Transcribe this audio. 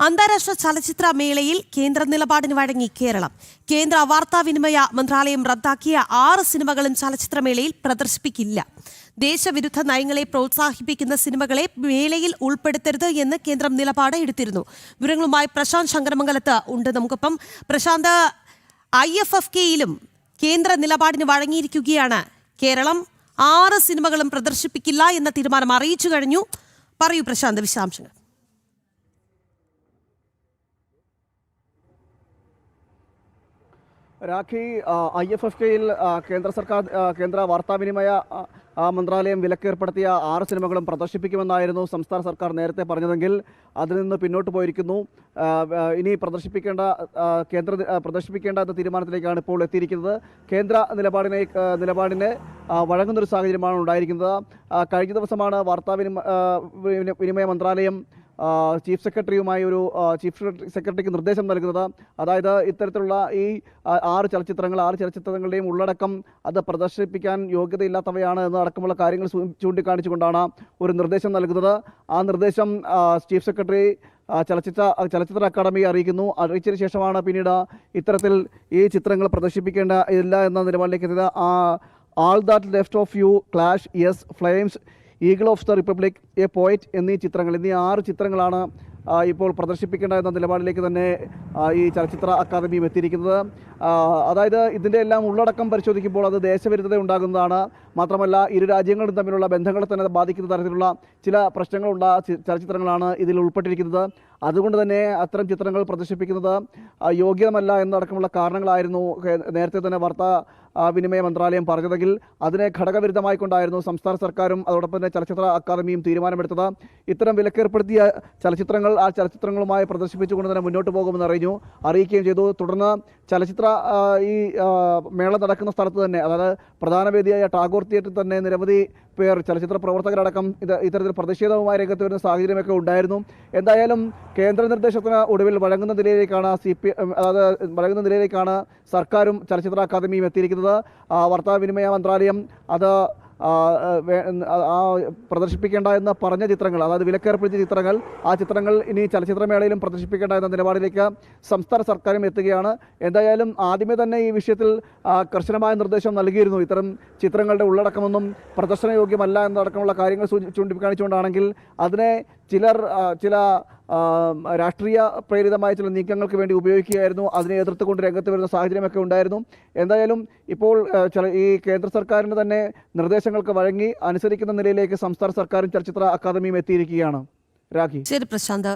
അന്താരാഷ്ട്ര ചലച്ചിത്ര മേളയിൽ കേന്ദ്ര നിലപാടിന് വഴങ്ങി കേരളം. കേന്ദ്ര വാർത്താവിനിമയ മന്ത്രാലയം റദ്ദാക്കിയ 6 സിനിമകളും ചലച്ചിത്രമേളയിൽ പ്രദർശിപ്പിക്കില്ല. ദേശവിരുദ്ധ നയങ്ങളെ പ്രോത്സാഹിപ്പിക്കുന്ന സിനിമകളെ മേളയിൽ ഉൾപ്പെടുത്തരുത് എന്ന് കേന്ദ്രം നിലപാട് എടുത്തിരുന്നു. വിവരങ്ങളുമായി പ്രശാന്ത് ശങ്കരമംഗലത്ത് ഉണ്ട്. നമുക്കൊപ്പം പ്രശാന്ത്, IFFK-യിലും കേന്ദ്ര നിലപാടിന് വഴങ്ങിയിരിക്കുകയാണ് കേരളം. 6 സിനിമകളും പ്രദർശിപ്പിക്കില്ല എന്ന തീരുമാനം അറിയിച്ചു കഴിഞ്ഞു. പറയൂ പ്രശാന്ത്, വിശദാംശങ്ങൾ. രാഖി, IFFK-യിൽ കേന്ദ്ര വാർത്താവിനിമയ മന്ത്രാലയം വിലക്കേർപ്പെടുത്തിയ 6 സിനിമകളും പ്രദർശിപ്പിക്കുമെന്നായിരുന്നു സംസ്ഥാന സർക്കാർ നേരത്തെ പറഞ്ഞതെങ്കിൽ അതിൽ നിന്ന് പിന്നോട്ട് പോയിരിക്കുന്നു. ഇനി പ്രദർശിപ്പിക്കേണ്ട എന്ന തീരുമാനത്തിലേക്കാണ് ഇപ്പോൾ എത്തിയിരിക്കുന്നത്. കേന്ദ്ര നിലപാടിനെ വഴങ്ങുന്നൊരു സാഹചര്യമാണ് ഉണ്ടായിരിക്കുന്നത്. കഴിഞ്ഞ ദിവസമാണ് വാർത്താവിനിമയ മന്ത്രാലയം ചീഫ് സെക്രട്ടറിക്ക് നിർദ്ദേശം നൽകുന്നത്. അതായത് ഇത്തരത്തിലുള്ള ഈ 6 ചലച്ചിത്രങ്ങളുടെയും ഉള്ളടക്കം അത് പ്രദർശിപ്പിക്കാൻ യോഗ്യതയില്ലാത്തവയാണ് എന്നടക്കമുള്ള കാര്യങ്ങൾ ചൂണ്ടിക്കാണിച്ചുകൊണ്ടാണ് ഒരു നിർദ്ദേശം നൽകുന്നത്. ആ നിർദ്ദേശം ചീഫ് സെക്രട്ടറി ചലച്ചിത്ര അക്കാദമിയെ അറിയിച്ചതിന് ശേഷമാണ് പിന്നീട് ഇത്തരത്തിൽ ഈ ചിത്രങ്ങൾ പ്രദർശിപ്പിക്കേണ്ട ഇല്ല എന്ന നിലപാടിലേക്ക് എത്തിയത്. All that left of you, clash, yes, flames, eagle of the republic, a poet എന്നീ 6 ചിത്രങ്ങളാണ് ഇപ്പോൾ പ്രദർശിപ്പിക്കേണ്ട എന്ന നിലപാടിലേക്ക് തന്നെ ഈ ചലച്ചിത്ര അക്കാദമിയും എത്തിയിരിക്കുന്നത്. അതായത് ഇതിൻ്റെ എല്ലാം ഉള്ളടക്കം പരിശോധിക്കുമ്പോൾ അത് ദേശവിരുദ്ധത ഉണ്ടാകുന്നതാണ്. മാത്രമല്ല ഇരു രാജ്യങ്ങളും തമ്മിലുള്ള ബന്ധങ്ങളെ തന്നെ ബാധിക്കുന്ന തരത്തിലുള്ള ചില പ്രശ്നങ്ങളുള്ള ചലച്ചിത്രങ്ങളാണ് ഇതിൽ ഉൾപ്പെട്ടിരിക്കുന്നത്. അതുകൊണ്ട് തന്നെ അത്തരം ചിത്രങ്ങൾ പ്രദർശിപ്പിക്കുന്നത് യോഗ്യമല്ല എന്നടക്കമുള്ള കാരണങ്ങളായിരുന്നു നേരത്തെ തന്നെ വാർത്താവിനിമയ മന്ത്രാലയം പറഞ്ഞതെങ്കിൽ അതിനെ ഘടകവിരുദ്ധമായിക്കൊണ്ടായിരുന്നു സംസ്ഥാന സർക്കാരും അതോടൊപ്പം തന്നെ ചലച്ചിത്ര അക്കാദമിയും തീരുമാനമെടുത്തത്. ഇത്തരം വിലക്കേർപ്പെടുത്തിയ ചലച്ചിത്രങ്ങൾ ആ ചലച്ചിത്രങ്ങളുമായി പ്രദർശിപ്പിച്ചുകൊണ്ട് തന്നെ മുന്നോട്ട് പോകുമെന്ന് അറിയിക്കുകയും ചെയ്തു. തുടർന്ന് ചലച്ചിത്ര ഈ മേള നടക്കുന്ന സ്ഥലത്ത് തന്നെ, അതായത് പ്രധാന വേദിയായ ടാഗോർ തിയേറ്ററിൽ തന്നെ നിരവധി പേർ ചലച്ചിത്ര പ്രവർത്തകരടക്കം ഇത്തരത്തിൽ പ്രതിഷേധവുമായി രംഗത്ത് വരുന്ന സാഹചര്യമൊക്കെ ഉണ്ടായിരുന്നു. എന്തായാലും കേന്ദ്ര നിർദ്ദേശത്തിന് ഒടുവിൽ വഴങ്ങുന്ന നിലയിലേക്കാണ് സർക്കാരും ചലച്ചിത്ര അക്കാദമിയും എത്തിയിരിക്കുന്നത്. വാർത്താവിനിമയ മന്ത്രാലയം അത് പ്രദർശിപ്പിക്കേണ്ട എന്ന് പറഞ്ഞ ചിത്രങ്ങൾ, അതായത് വിലക്കേർപ്പെടുത്തിയ ചിത്രങ്ങൾ, ആ ചിത്രങ്ങൾ ഇനി ചലച്ചിത്രമേളയിലും പ്രദർശിപ്പിക്കേണ്ട എന്ന നിലപാടിലേക്ക് സംസ്ഥാന സർക്കാരും എത്തുകയാണ്. എന്തായാലും ആദ്യമേ തന്നെ ഈ വിഷയത്തിൽ കർശനമായ നിർദ്ദേശം നൽകിയിരുന്നു. ഇത്തരം ചിത്രങ്ങളുടെ ഉള്ളടക്കമൊന്നും പ്രദർശനയോഗ്യമല്ല എന്നടക്കമുള്ള കാര്യങ്ങൾ ചൂണ്ടിക്കാണിച്ചുകൊണ്ടാണെങ്കിൽ അതിനെ ചില രാഷ്ട്രീയ പ്രേരിതമായ ചില നീക്കങ്ങൾക്ക് വേണ്ടി ഉപയോഗിക്കുകയായിരുന്നു. അതിനെ എതിർത്തുകൊണ്ട് രംഗത്ത് വരുന്ന സാഹചര്യമൊക്കെ ഉണ്ടായിരുന്നു. എന്തായാലും ഇപ്പോൾ ഈ കേന്ദ്ര സർക്കാരിന് തന്നെ നിർദ്ദേശങ്ങൾക്ക് വഴങ്ങി അനുസരിക്കുന്ന നിലയിലേക്ക് സംസ്ഥാന സർക്കാരും ചലച്ചിത്ര അക്കാദമിയും എത്തിയിരിക്കുകയാണ്. രാഖി. ശരി പ്രശാന്ത്.